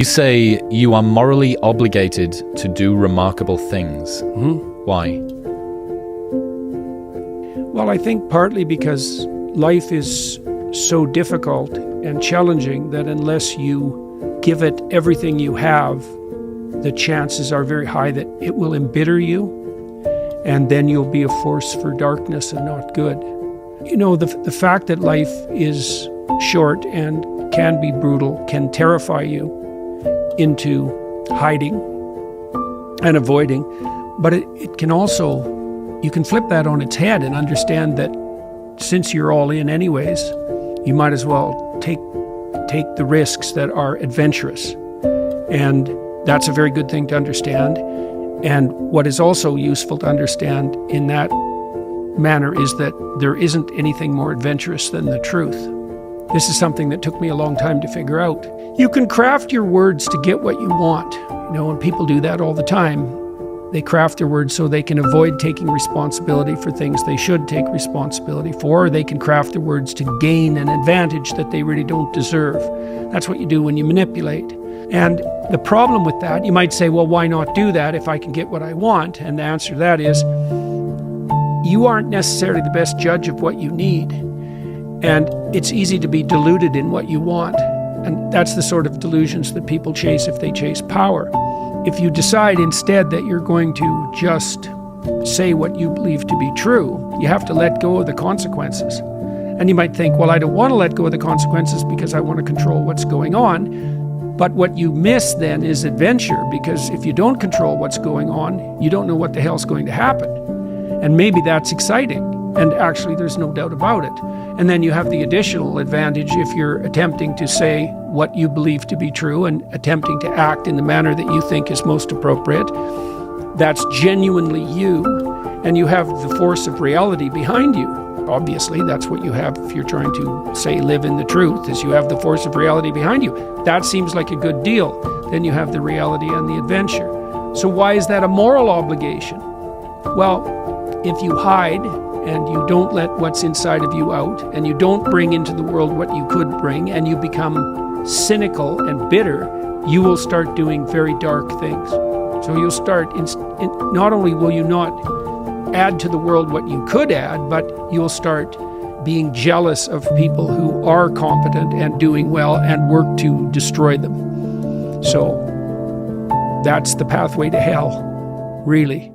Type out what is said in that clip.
You say you are morally obligated to do remarkable things. Why? Well, I think partly because life is so difficult and challenging that unless you give it everything you have, the chances are very high that it will embitter you, and then you'll be a force for darkness and not good. You know, the fact that life is short and can be brutal can terrify you into hiding and avoiding, but it can also, you can flip that on its head and understand that since you're all in anyways, you might as well take the risks that are adventurous. And that's a very good thing to understand. And what is also useful to understand in that manner is that there isn't anything more adventurous than the truth. This is something that took me a long time to figure out. You can craft your words to get what you want. You know, and people do that all the time. They craft their words so they can avoid taking responsibility for things they should take responsibility for, or they can craft their words to gain an advantage that they really don't deserve. That's what you do when you manipulate. And the problem with that, you might say, well, why not do that if I can get what I want? And the answer to that is, you aren't necessarily the best judge of what you need. And it's easy to be deluded in what you want. And that's the sort of delusions that people chase if they chase power. If you decide instead that you're going to just say what you believe to be true, you have to let go of the consequences. And you might think, well, I don't want to let go of the consequences because I want to control what's going on. But what you miss then is adventure, because if you don't control what's going on, you don't know what the hell's going to happen. And maybe that's exciting. And actually, there's no doubt about it. And then you have the additional advantage if you're attempting to say what you believe to be true and attempting to act in the manner that you think is most appropriate. That's genuinely you, and you have the force of reality behind you. Obviously, that's what you have if you're trying to, say, live in the truth, is you have the force of reality behind you. That seems like a good deal. Then you have the reality and the adventure. So why is that a moral obligation? Well, if you hide and you don't let what's inside of you out, and you don't bring into the world what you could bring, and you become cynical and bitter, you will start doing very dark things. So you'll start, not only will you not add to the world what you could add, but you'll start being jealous of people who are competent and doing well and work to destroy them. So that's the pathway to hell, really.